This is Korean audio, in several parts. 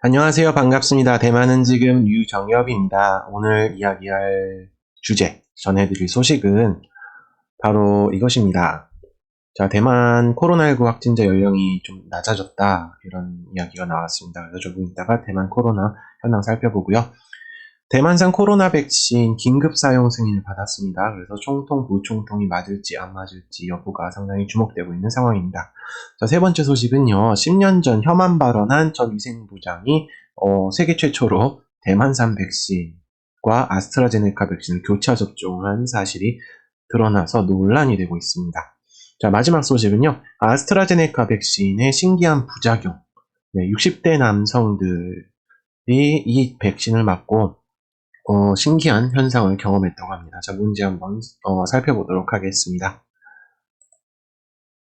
안녕하세요. 반갑습니다. 대만은 지금 유정엽입니다. 오늘 이야기할 주제, 전해드릴 소식은 바로 이것입니다. 자, 대만 코로나19 확진자 연령이 좀 낮아졌다. 이런 이야기가 나왔습니다. 그래서 조금 이따가 대만 코로나 현황 살펴보고요. 대만산 코로나 백신 긴급 사용 승인을 받았습니다. 그래서 총통, 부총통이 맞을지 안 맞을지 여부가 상당히 주목되고 있는 상황입니다. 자, 세 번째 소식은요. 10년 전 혐한 발언한 전 위생부장이 세계 최초로 대만산 백신과 아스트라제네카 백신을 교차 접종한 사실이 드러나서 논란이 되고 있습니다. 자, 마지막 소식은요. 아스트라제네카 백신의 신기한 부작용. 60대 남성들이 이 백신을 맞고 신기한 현상을 경험했다고 합니다. 자, 문제 한번 살펴보도록 하겠습니다.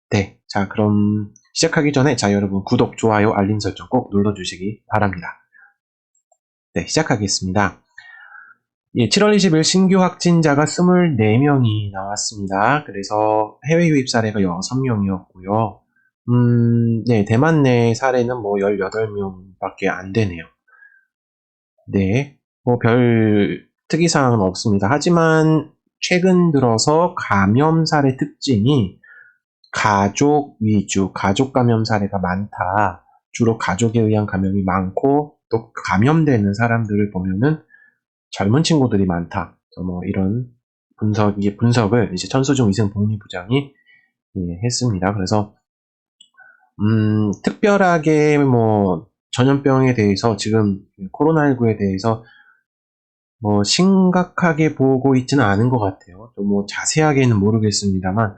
네, 자, 그럼 시작하기 전에 여러분 구독, 좋아요, 알림 설정 꼭 눌러주시기 바랍니다. 네, 시작하겠습니다. 7월 20일 신규 확진자가 24명이 나왔습니다. 그래서 해외 유입 사례가 6명이었고요. 네, 대만 내 사례는 18명밖에 안 되네요. 네, 별 특이사항은 없습니다. 하지만 최근 들어서 감염 사례 특징이 가족 위주, 가족 감염 사례가 많다. 주로 가족에 의한 감염이 많고 또 감염되는 사람들을 보면은 젊은 친구들이 많다. 이런 분석을 이제 천수중 위생복리부장이 했습니다. 그래서 특별하게 전염병에 대해서 지금 코로나19에 대해서 심각하게 보고 있지는 않은 것 같아요. 또 자세하게는 모르겠습니다만,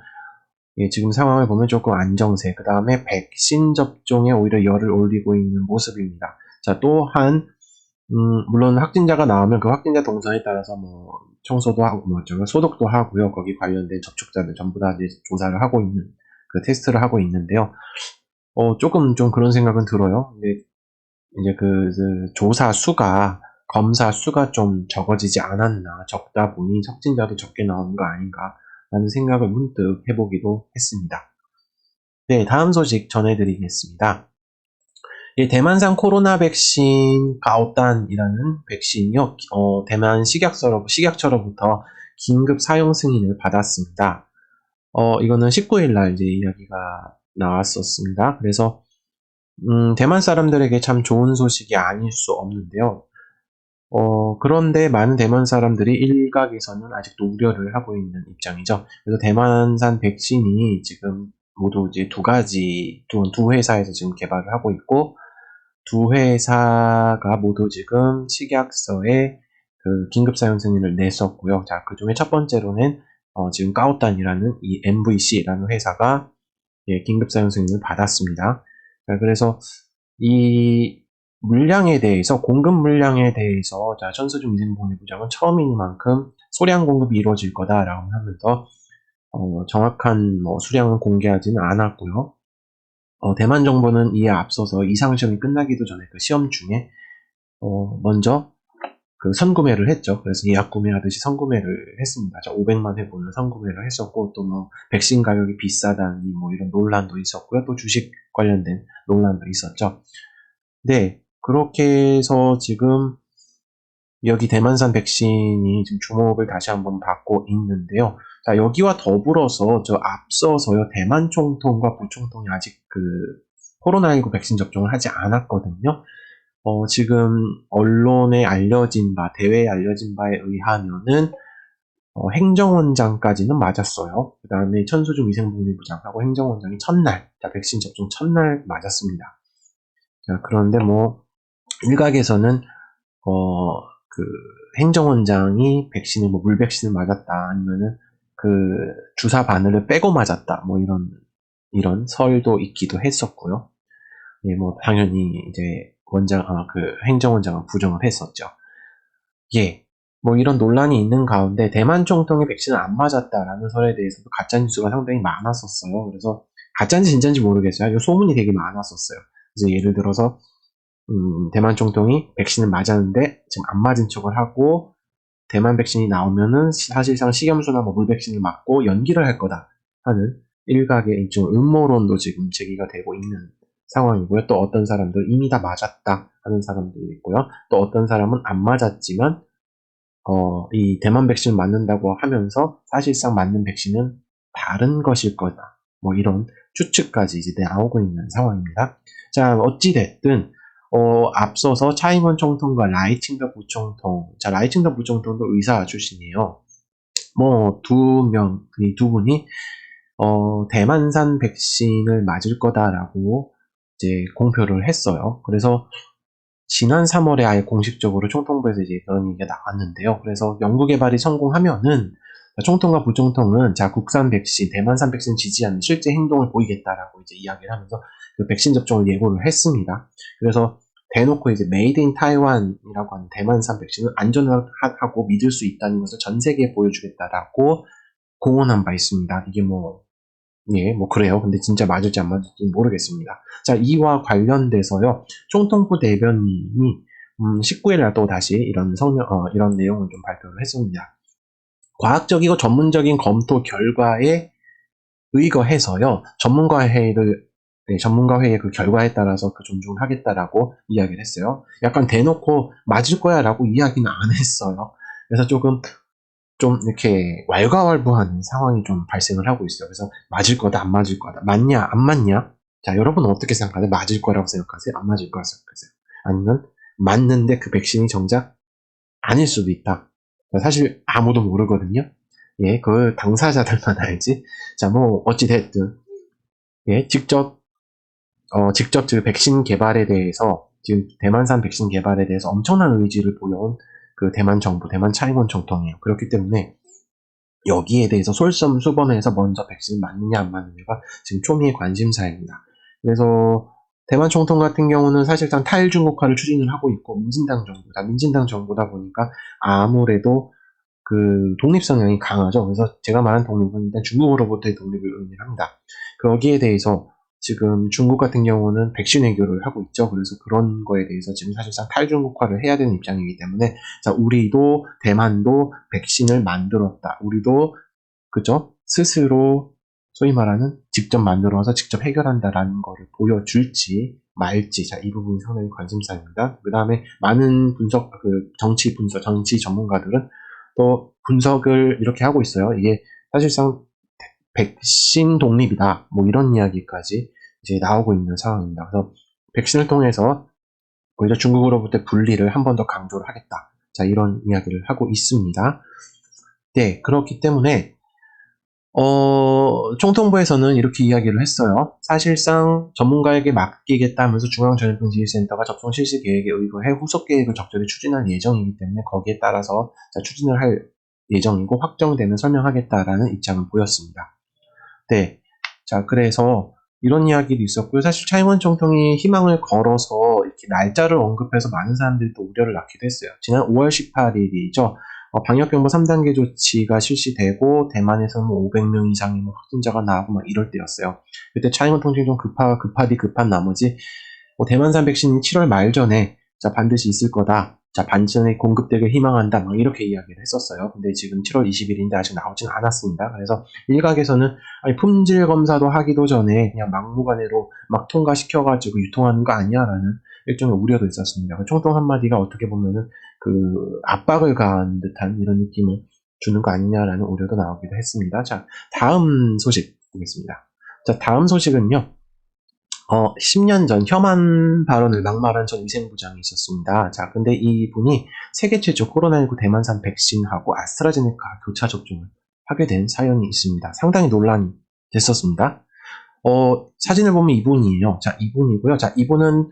지금 상황을 보면 조금 안정세, 그 다음에 백신 접종에 오히려 열을 올리고 있는 모습입니다. 자, 또한, 물론 확진자가 나오면 그 확진자 동선에 따라서 청소도 하고, 소독도 하고요. 거기 관련된 접촉자들 전부 다 이제 조사를 하고 있는, 테스트를 하고 있는데요. 조금 좀 그런 생각은 들어요. 근데 이제 조사 수가, 검사 수가 좀 적어지지 않았나, 적다 보니 확진자도 적게 나오는 거 아닌가, 라는 생각을 문득 해보기도 했습니다. 네, 다음 소식 전해드리겠습니다. 대만산 코로나 백신 가오단이라는 백신이요, 대만 식약처로부터 긴급 사용 승인을 받았습니다. 이거는 19일날 이제 이야기가 나왔었습니다. 그래서 대만 사람들에게 참 좋은 소식이 아닐 수 없는데요. 그런데 많은 대만 사람들이 일각에서는 아직도 우려를 하고 있는 입장이죠. 그래서 대만산 백신이 지금 모두 이제 두 회사에서 지금 개발을 하고 있고, 두 회사가 모두 지금 식약처에 긴급 사용 승인을 냈었고요. 자, 그 중에 첫 번째로는 지금 까오단이라는 이 MVC라는 회사가 긴급 사용 승인을 받았습니다. 자, 그래서 이 물량에 대해서, 공급 물량에 대해서, 천수중 위생복리부장은 처음이니만큼 소량 공급이 이루어질 거다라고 하면서, 정확한 수량은 공개하지는 않았고요. 대만 정부는 이에 앞서서 이상시험이 끝나기도 전에 그 시험 중에, 먼저 선구매를 했죠. 그래서 예약 구매하듯이 선구매를 했습니다. 500만 회분을 선구매를 했었고, 또 백신 가격이 비싸다니 이런 논란도 있었고요. 또 주식 관련된 논란도 있었죠. 네, 그렇게 해서 지금 여기 대만산 백신이 지금 주목을 다시 한번 받고 있는데요. 자, 여기와 더불어서 앞서서요, 대만 총통과 부총통이 아직 코로나19 백신 접종을 하지 않았거든요. 지금 언론에 알려진 바, 대회에 알려진 바에 의하면은 행정원장까지는 맞았어요. 그 다음에 천수중 위생복리부장하고 행정원장이 첫날, 백신 접종 첫날 맞았습니다. 자, 그런데 일각에서는 행정원장이 백신을 물백신을 맞았다, 아니면은 주사 바늘을 빼고 맞았다, 이런 설도 있기도 했었고요. 예, 당연히 이제 행정원장은 부정을 했었죠. 예, 이런 논란이 있는 가운데 대만 총통의 백신을 안 맞았다라는 설에 대해서도 가짜뉴스가 상당히 많았었어요. 그래서 가짜인지 진짜인지 모르겠어요. 소문이 되게 많았었어요. 그래서 예를 들어서 대만 총통이 백신을 맞았는데 지금 안 맞은 척을 하고, 대만 백신이 나오면은 사실상 식염수나 물백신을 맞고 연기를 할 거다 하는 일각의 일종 음모론도 지금 제기가 되고 있는 상황이고요. 또 어떤 사람들 이미 다 맞았다 하는 사람들도 있고요. 또 어떤 사람은 안 맞았지만 이 대만 백신을 맞는다고 하면서 사실상 맞는 백신은 다른 것일 거다. 뭐 이런 추측까지 이제 나오고 있는 상황입니다. 자, 어찌됐든 앞서서 차이먼 총통과 라이칭더 부총통, 자, 라이칭더 부총통도 의사 출신이에요. 뭐 이 두 분이 대만산 백신을 맞을 거다라고 이제 공표를 했어요. 그래서 지난 3월에 아예 공식적으로 총통부에서 이제 그런 얘기가 나왔는데요. 그래서 연구 개발이 성공하면은 총통과 부총통은 자 국산 백신, 대만산 백신 지지하는 실제 행동을 보이겠다라고 이제 이야기를 하면서 그 백신 접종을 예고를 했습니다. 그래서 대놓고 이제 메이드 인 타이완이라고 하는 대만산 백신은 안전하고 믿을 수 있다는 것을 전 세계에 보여주겠다라고 공언한 바 있습니다. 이게 뭐 그래요. 근데 진짜 맞을지 안 맞을지 모르겠습니다. 자, 이와 관련돼서요, 총통부 대변인이 19일 날 또 다시 이런 이런 내용을 좀 발표를 했습니다. 과학적이고 전문적인 검토 결과에 의거해서요, 전문가 회의의 그 결과에 따라서 그 존중을 하겠다라고 이야기를 했어요. 약간 대놓고 맞을 거야 라고 이야기는 안 했어요. 그래서 좀 이렇게 왈가왈부하는 상황이 좀 발생을 하고 있어요. 그래서 맞을 거다, 안 맞을 거다. 맞냐, 안 맞냐? 자, 여러분은 어떻게 생각하세요? 맞을 거라고 생각하세요? 안 맞을 거라고 생각하세요? 아니면 맞는데 그 백신이 정작 아닐 수도 있다. 사실 아무도 모르거든요. 예, 그걸 당사자들만 알지. 자, 뭐 어찌됐든 예, 직접 그 백신 개발에 대해서 지금 대만산 백신 개발에 대해서 엄청난 의지를 보여온 그 대만 정부, 대만 차이원 총통이에요. 그렇기 때문에 여기에 대해서 솔선수범해서 먼저 백신을 맞느냐 안 맞느냐가 지금 초미의 관심사입니다. 그래서 대만 총통 같은 경우는 사실상 탈중국화를 추진을 하고 있고 민진당 정부다 보니까 아무래도 그 독립 성향이 강하죠. 그래서 제가 말한 독립은 일단 중국으로부터의 독립을 의미합니다. 거기에 대해서 지금 중국 같은 경우는 백신 외교를 하고 있죠. 그래서 그런 거에 대해서 지금 사실상 탈중국화를 해야 되는 입장이기 때문에 자, 우리도 대만도 백신을 만들었다. 우리도 그죠? 스스로 소위 말하는 직접 만들어서 직접 해결한다라는 거를 보여줄지 말지. 자, 이 부분이 상당히 관심사입니다. 그 다음에 많은 정치 전문가들은 또 분석을 이렇게 하고 있어요. 이게 사실상 백신 독립이다. 뭐 이런 이야기까지 이제 나오고 있는 상황입니다. 그래서 백신을 통해서 오히려 중국으로부터 분리를 한 번 더 강조를 하겠다. 자, 이런 이야기를 하고 있습니다. 네, 그렇기 때문에 총통부에서는 이렇게 이야기를 했어요. 사실상 전문가에게 맡기겠다면서 중앙전염병지휘센터가 접종 실시 계획에 의거해 후속 계획을 적절히 추진할 예정이기 때문에 거기에 따라서 추진을 할 예정이고 확정되면 설명하겠다라는 입장을 보였습니다. 네, 자 그래서 이런 이야기도 있었고요. 사실 차이원 총통이 희망을 걸어서 이렇게 날짜를 언급해서 많은 사람들이 또 우려를 낳기도 했어요. 지난 5월 18일이죠. 방역병보 3단계 조치가 실시되고 대만에서는 500명 이상의 확진자가 나오고 막 이럴 때였어요. 그때 차이원 총통이 좀 급한 나머지 대만산 백신이 7월 말 전에 자 반드시 있을 거다. 자 반전에 공급되길 희망한다. 막 이렇게 이야기를 했었어요. 근데 지금 7월 20일인데 아직 나오진 않았습니다. 그래서 일각에서는 품질 검사도 하기도 전에 그냥 막무가내로 막 통과시켜가지고 유통하는 거 아니야라는 일종의 우려도 있었습니다. 총통 한마디가 어떻게 보면은 그 압박을 가한 듯한 이런 느낌을 주는 거 아니냐라는 우려도 나오기도 했습니다. 자, 다음 소식 보겠습니다. 자, 다음 소식은요. 10년 전 혐한 발언을 막말한 전 위생부장이 있었습니다. 자, 근데 이분이 세계 최초 코로나19 대만산 백신하고 아스트라제네카 교차 접종을 하게 된 사연이 있습니다. 상당히 논란이 됐었습니다. 사진을 보면 이분이에요. 자, 이분이고요. 자, 이분은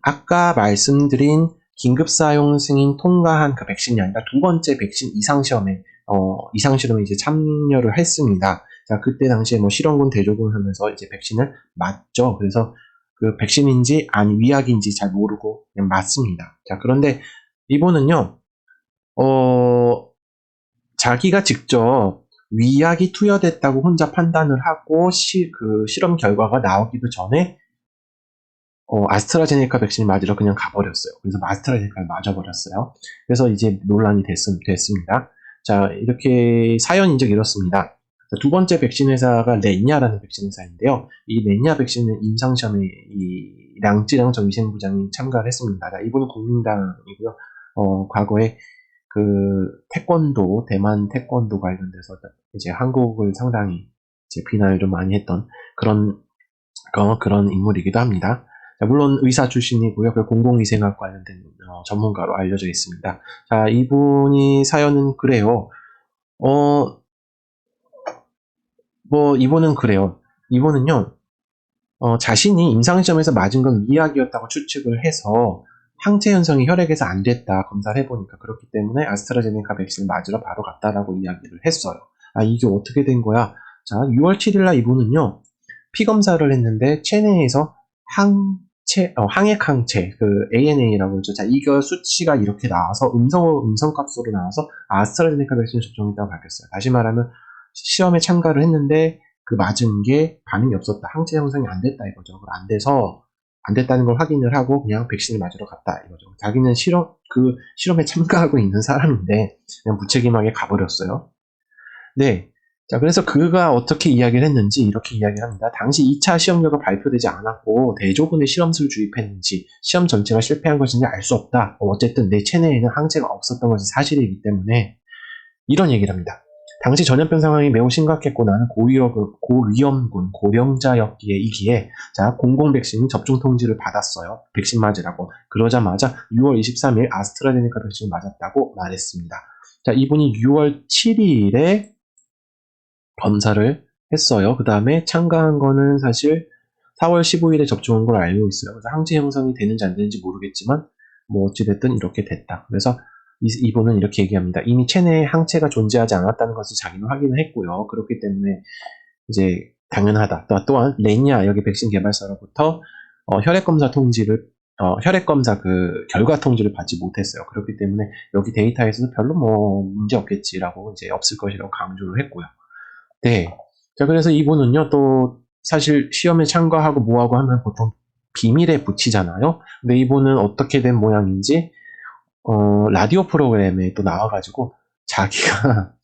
아까 말씀드린 긴급 사용 승인 통과한 그 백신이 아니라 두 번째 백신 이상실험에 이제 참여를 했습니다. 자, 그때 당시에 실험군 대조군 하면서 이제 백신을 맞죠. 그래서 그 백신인지 아니 위약인지 잘 모르고 그냥 맞습니다. 자, 그런데 이분은요, 자기가 직접 위약이 투여됐다고 혼자 판단을 하고 그 실험 결과가 나오기도 전에 아스트라제네카 백신을 맞으러 그냥 가버렸어요. 그래서 아스트라제네카를 맞아버렸어요. 그래서 이제 논란이 됐습니다. 자, 이렇게 사연인 적 이렇습니다. 두 번째 백신 회사가 렌야라는 백신 회사인데요. 이 렌야 백신은 임상시험에 이 량찌랑 전 위생부장이 참가를 했습니다. 이분은 국민당이고요. 과거에 그 태권도, 대만 태권도 관련돼서 이제 한국을 상당히 이제 비난을 좀 많이 했던 그런 인물이기도 합니다. 자, 물론 의사 출신이고요. 그 공공위생학 관련된 전문가로 알려져 있습니다. 자, 이분이 사연은 그래요. 이분은 그래요. 이분은요, 자신이 임상시험에서 맞은 건 위약이었다고 추측을 해서 항체 현상이 혈액에서 안 됐다 검사를 해보니까 그렇기 때문에 아스트라제네카 백신을 맞으러 바로 갔다라고 이야기를 했어요. 아, 이게 어떻게 된 거야? 자, 6월 7일날 이분은요, 피 검사를 했는데 체내에서 항액 항체, 그 ANA라고 하죠. 자, 이거 수치가 이렇게 나와서 음성값으로 나와서 아스트라제네카 백신 접종했다고 밝혔어요. 다시 말하면 시험에 참가를 했는데 그 맞은 게 반응이 없었다. 항체 형성이 안 됐다 이거죠. 안 돼서 안 됐다는 걸 확인을 하고 그냥 백신을 맞으러 갔다 이거죠. 자기는 실험에 참가하고 있는 사람인데 그냥 무책임하게 가버렸어요. 네. 자, 그래서 그가 어떻게 이야기를 했는지 이렇게 이야기를 합니다. 당시 2차 시험 결과 발표되지 않았고 대조군의 실험수를 주입했는지 시험 전체가 실패한 것인지 알 수 없다. 어쨌든 내 체내에는 항체가 없었던 것이 사실이기 때문에 이런 얘기를 합니다. 당시 전염병 상황이 매우 심각했고 나는 고위험군, 고령자였기에 자, 공공 백신 접종 통지를 받았어요. 백신 맞으라고. 그러자마자 6월 23일 아스트라제네카 백신을 맞았다고 말했습니다. 자, 이분이 6월 7일에 검사를 했어요. 그 다음에 참가한 거는 사실 4월 15일에 접종한 걸 알고 있어요. 그래서 항체 형성이 되는지 안 되는지 모르겠지만 뭐 어찌됐든 이렇게 됐다. 그래서 이분은 이렇게 얘기합니다. 이미 체내에 항체가 존재하지 않았다는 것을 자기는 확인을 했고요. 그렇기 때문에 이제 당연하다. 또한 렌야 여기 백신 개발사로부터 혈액검사 그 결과 통지를 받지 못했어요. 그렇기 때문에 여기 데이터에서도 별로 뭐 문제 없겠지라고 이제 없을 것이라고 강조를 했고요. 네. 자, 그래서 이분은요, 또 사실 시험에 참가하고 뭐하고 하면 보통 비밀에 붙이잖아요. 근데 이분은 어떻게 된 모양인지 라디오 프로그램에 또 나와가지고 자기가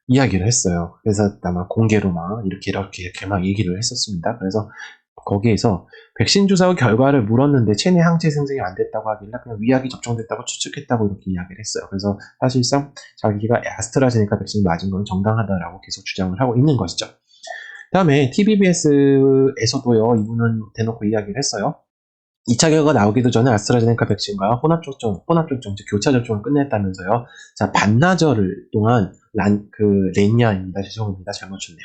이야기를 했어요. 그래서 아마 공개로 막 이렇게 막 얘기를 했었습니다. 그래서 거기에서 백신 주사 후 결과를 물었는데 체내 항체 생성이 안 됐다고 하길래 그냥 위약이 접종됐다고 추측했다고 이렇게 이야기를 했어요. 그래서 사실상 자기가 아스트라제네카 백신을 맞은 건 정당하다라고 계속 주장을 하고 있는 것이죠. 다음에 TBBS에서도요, 이분은 대놓고 이야기를 했어요. 2차 결과 나오기도 전에 아스트라제네카 백신과 혼합접종, 즉 교차 접종을 끝냈다면서요. 자, 반나절 동안 렌야입니다. 죄송합니다. 잘못 쳤네요.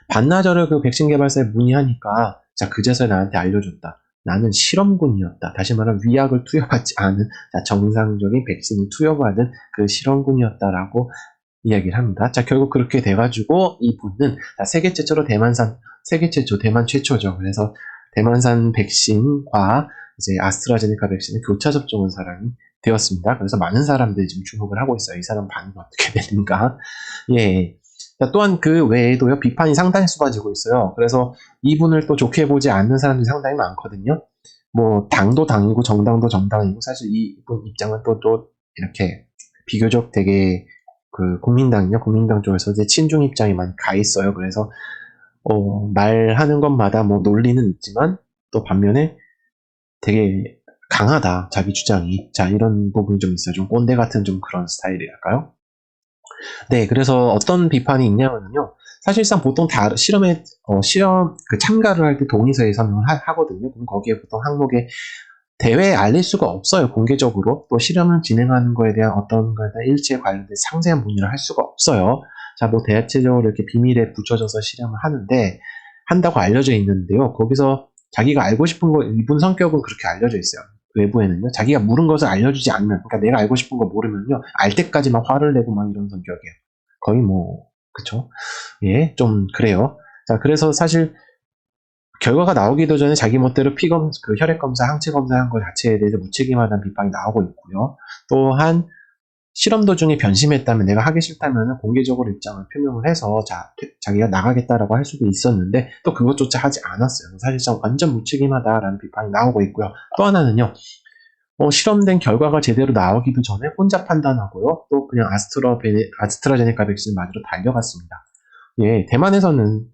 반나절을 그 백신 개발사에 문의하니까 자, 그제서야 나한테 알려줬다. 나는 실험군이었다. 다시 말하면 위약을 투여받지 않은 정상적인 백신을 투여받은 그 실험군이었다라고 이야기를 합니다. 자, 결국 그렇게 돼가지고 이분은 세계 최초, 대만 최초죠. 그래서 대만산 백신과 이제 아스트라제네카 백신을 교차 접종한 사람이 되었습니다. 그래서 많은 사람들이 지금 주목을 하고 있어요. 이 사람 반응이 어떻게 되는가. 예. 자, 또한 그 외에도요, 비판이 상당히 쏟아지고 있어요. 그래서 이분을 또 좋게 보지 않는 사람들이 상당히 많거든요. 뭐, 당도 당이고 정당도 정당이고, 사실 이분 입장은 또 이렇게 비교적 되게 국민당 쪽에서 이제 친중 입장이 많이 가 있어요. 그래서, 말하는 것마다 뭐 논리는 있지만, 또 반면에 되게 강하다, 자기 주장이. 자, 이런 부분이 좀 있어요. 좀 꼰대 같은 좀 그런 스타일이랄까요? 네, 그래서 어떤 비판이 있냐면요. 사실상 보통 시험 참가를 할 때 동의서에 서명을 하거든요. 그럼 거기에 보통 항목에 대회에 알릴 수가 없어요. 공개적으로. 또 실험을 진행하는 거에 대한 어떤 거에 대한 일체에 관련된 상세한 문의를 할 수가 없어요. 자, 뭐 대체적으로 이렇게 비밀에 붙여져서 실험을 한다고 알려져 있는데요. 거기서 자기가 알고 싶은 거, 이분 성격은 그렇게 알려져 있어요. 외부에는요. 자기가 물은 것을 알려주지 않으면, 그러니까 내가 알고 싶은 거 모르면요. 알 때까지 막 화를 내고 막 이런 성격이에요. 거의 뭐, 그쵸? 예, 좀 그래요. 자, 그래서 사실 결과가 나오기도 전에 자기 멋대로 혈액검사, 항체검사 한 것 자체에 대해서 무책임하다는 비판이 나오고 있고요. 또한 실험 도중에 변심했다면 내가 하기 싫다면 공개적으로 입장을 표명을 해서 자기가 나가겠다라고 할 수도 있었는데 또 그것조차 하지 않았어요. 사실상 완전 무책임하다라는 비판이 나오고 있고요. 또 하나는요. 실험된 결과가 제대로 나오기도 전에 혼자 판단하고요. 또 그냥 아스트라제네카 백신을 맞으러 달려갔습니다. 예, 대만에서는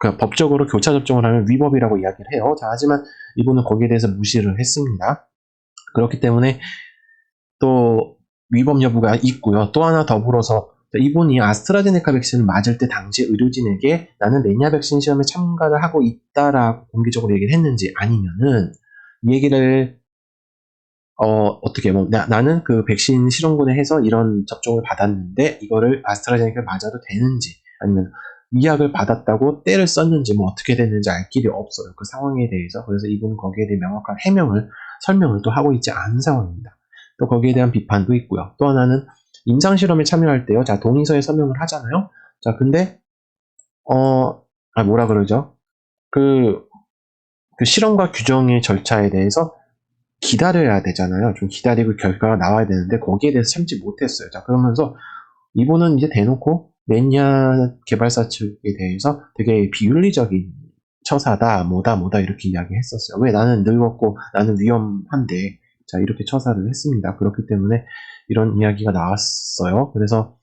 그 법적으로 교차 접종을 하면 위법이라고 이야기를 해요. 자, 하지만 이분은 거기에 대해서 무시를 했습니다. 그렇기 때문에 또 위법 여부가 있고요. 또 하나 더불어서 이분이 아스트라제네카 백신을 맞을 때 당시 의료진에게 나는 레니아 백신 시험에 참가를 하고 있다라고 공개적으로 얘기를 했는지, 아니면은 이 얘기를 어떻게 나는 그 백신 실험군에 해서 이런 접종을 받았는데 이거를 아스트라제네카를 맞아도 되는지, 아니면 위약을 받았다고 때를 썼는지 뭐 어떻게 됐는지 알 길이 없어요. 그 상황에 대해서. 그래서 이분은 거기에 대해 명확한 설명을 또 하고 있지 않은 상황입니다. 또 거기에 대한 비판도 있고요. 또 하나는 임상실험에 참여할 때요. 자, 동의서에 서명을 하잖아요. 자, 근데 뭐라 그러죠? 그 실험과 규정의 절차에 대해서 기다려야 되잖아요. 좀 기다리고 결과가 나와야 되는데 거기에 대해서 참지 못했어요. 자, 그러면서 이분은 이제 대놓고 레니아 개발사 측에 대해서 되게 비윤리적인 처사다, 뭐다 이렇게 이야기했었어요. 왜 나는 늙었고 나는 위험한데, 자, 이렇게 처사를 했습니다. 그렇기 때문에 이런 이야기가 나왔어요. 그래서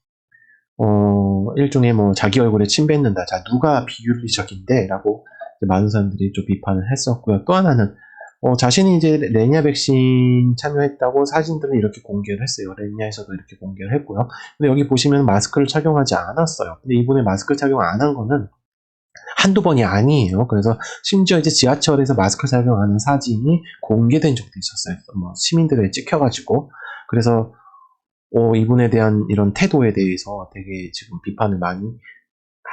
일종의 뭐 자기 얼굴에 침 뱉는다. 자, 누가 비윤리적인데? 라고 많은 사람들이 좀 비판을 했었고요. 또 하나는 자신이 이제 레니아 백신 참여했다고 사진들을 이렇게 공개를 했어요. 레니아에서도 이렇게 공개를 했고요. 근데 여기 보시면 마스크를 착용하지 않았어요. 근데 이분이 마스크 착용 안 한 거는 한두 번이 아니에요. 그래서 심지어 이제 지하철에서 마스크 착용하는 사진이 공개된 적도 있었어요. 뭐 시민들에 찍혀가지고. 그래서 이분에 대한 이런 태도에 대해서 되게 지금 비판을 많이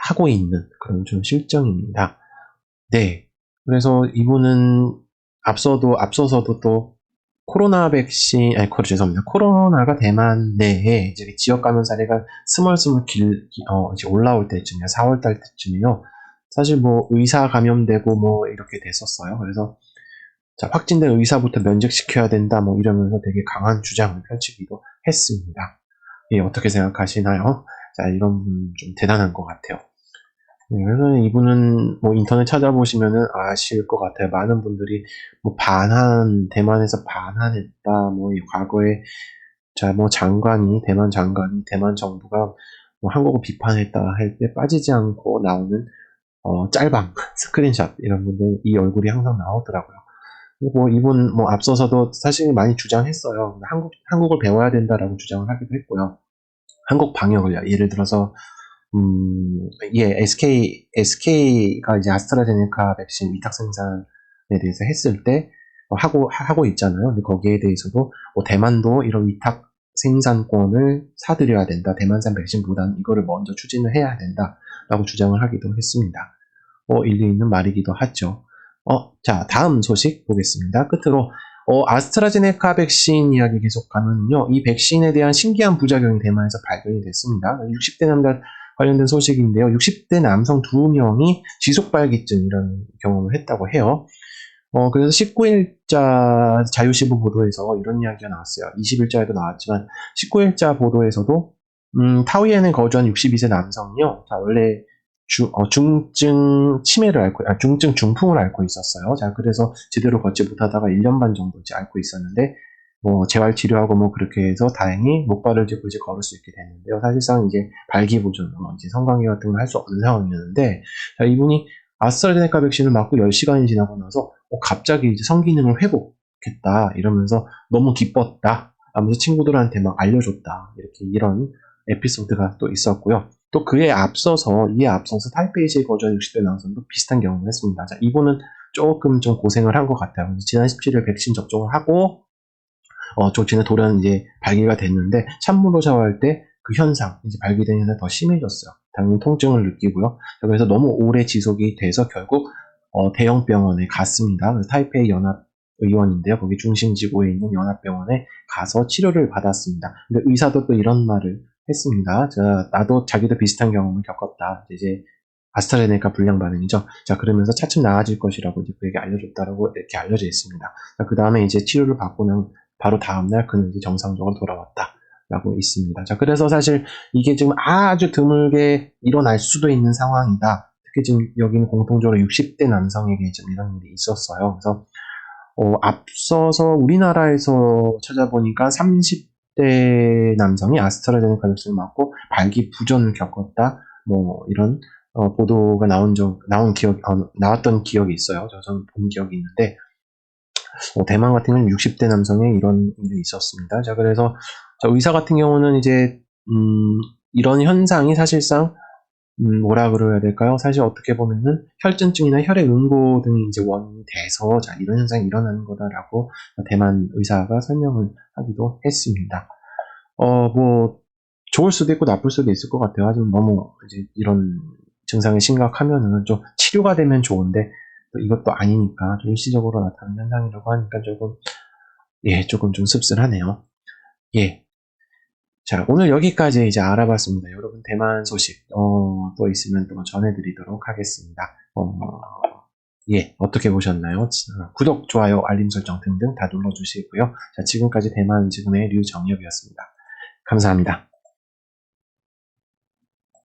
하고 있는 그런 좀 실정입니다. 네. 그래서 이분은 앞서서도 또 코로나 백신, 죄송합니다. 코로나가 대만 내에 이제 지역 감염 사례가 스멀스멀 이제 올라올 때쯤이요. 4월달 때쯤이요. 사실 뭐 의사 감염되고 뭐 이렇게 됐었어요. 그래서 자, 확진된 의사부터 면직시켜야 된다 뭐 이러면서 되게 강한 주장을 펼치기도 했습니다. 예, 어떻게 생각하시나요? 자, 이런 분 좀 대단한 것 같아요. 네, 그래서 이분은 뭐 인터넷 찾아보시면은 아실 것 같아요. 많은 분들이 뭐 대만에서 반환했다, 뭐 과거에 뭐 대만 장관이 대만 정부가 뭐 한국을 비판했다 할 때 빠지지 않고 나오는 짤방, 스크린샷 이런 분들 이 얼굴이 항상 나오더라고요. 그리고 이분 뭐 앞서서도 사실 많이 주장했어요. 한국을 배워야 된다라고 주장을 하기도 했고요. 한국 방역을요. 예를 들어서 SK가 이제 아스트라제네카 백신 위탁 생산에 대해서 했을 때 하고 있잖아요. 근데 거기에 대해서도 대만도 이런 위탁 생산권을 사들여야 된다. 대만산 백신보다는 이거를 먼저 추진을 해야 된다라고 주장을 하기도 했습니다. 일리 있는 말이기도 하죠. 자, 다음 소식 보겠습니다. 끝으로 아스트라제네카 백신 이야기 계속 가면요. 이 백신에 대한 신기한 부작용이 대만에서 발견이 됐습니다. 60대 남자 관련된 소식인데요. 60대 남성 2명이 지속발기증 이런 경험을 했다고 해요. 그래서 19일자 자유시보 보도에서 이런 이야기가 나왔어요. 20일자에도 나왔지만 19일자 보도에서도 타오이엔에 거주한 62세 남성이요. 자, 원래 중증 중풍을 앓고 있었어요. 자, 그래서 제대로 걷지 못하다가 1년 반 정도 앓고 있었는데, 재활 치료하고 그렇게 해서 다행히 목발을 짚고 이제 걸을 수 있게 됐는데요. 사실상 이제 발기부전, 이제 성관계 같은 걸 할 수 없는 상황이었는데, 자, 이분이 아스트라제네카 백신을 맞고 10시간이 지나고 나서, 갑자기 이제 성기능을 회복했다. 이러면서 너무 기뻤다. 하면서 친구들한테 막 알려줬다. 이런 에피소드가 또 있었고요. 또 이에 앞서서 타이페이시에 거주한 60대 남성도 비슷한 경험을 했습니다. 자, 이분은 조금 좀 고생을 한 것 같아요. 그래서 지난 17일 백신 접종을 하고, 좀 지난 돌연 이제 발기가 됐는데, 찬물로 샤워할 때 그 현상, 이제 발기된 현상이 더 심해졌어요. 당연히 통증을 느끼고요. 그래서 너무 오래 지속이 돼서 결국, 대형 병원에 갔습니다. 타이페이 연합 의원인데요. 거기 중심지구에 있는 연합병원에 가서 치료를 받았습니다. 근데 의사도 또 이런 말을 했습니다. 나도 자기도 비슷한 경험을 겪었다. 이제 아스트라제네카 불량 반응이죠. 자, 그러면서 차츰 나아질 것이라고 이제 그에게 알려줬다라고 이렇게 알려져 있습니다. 자, 그 다음에 이제 치료를 받고 난 바로 다음날 그는 이제 정상적으로 돌아왔다라고 있습니다. 자, 그래서 사실 이게 지금 아주 드물게 일어날 수도 있는 상황이다. 특히 지금 여기는 공통적으로 60대 남성에게 좀 이런 일이 있었어요. 그래서 앞서서 우리나라에서 찾아보니까 30대 남성이 아스트라제네카 백신을 맞고 발기부전을 겪었다. 이런 보도가 나왔던 기억이 있어요. 저는 본 기억이 있는데, 대만 같은 경우는 60대 남성에 이런 일이 있었습니다. 자, 그래서 의사 같은 경우는 이제 이런 현상이 사실상 뭐라 그래야 될까요? 사실 어떻게 보면은 혈전증이나 혈액 응고 등이 이제 원인이 돼서 자, 이런 현상이 일어나는 거다라고 대만 의사가 설명을 하기도 했습니다. 뭐 좋을 수도 있고 나쁠 수도 있을 것 같아요. 하지만 너무 이제 이런 증상이 심각하면은 좀 치료가 되면 좋은데 또 이것도 아니니까 좀 일시적으로 나타나는 현상이라고 하니까 조금 좀 씁쓸하네요. 예. 자, 오늘 여기까지 이제 알아봤습니다. 여러분, 대만 소식, 또 있으면 또 전해드리도록 하겠습니다. 예, 어떻게 보셨나요? 구독, 좋아요, 알림 설정 등등 다 눌러주시고요. 자, 지금까지 대만 지금의 류정엽이었습니다. 감사합니다.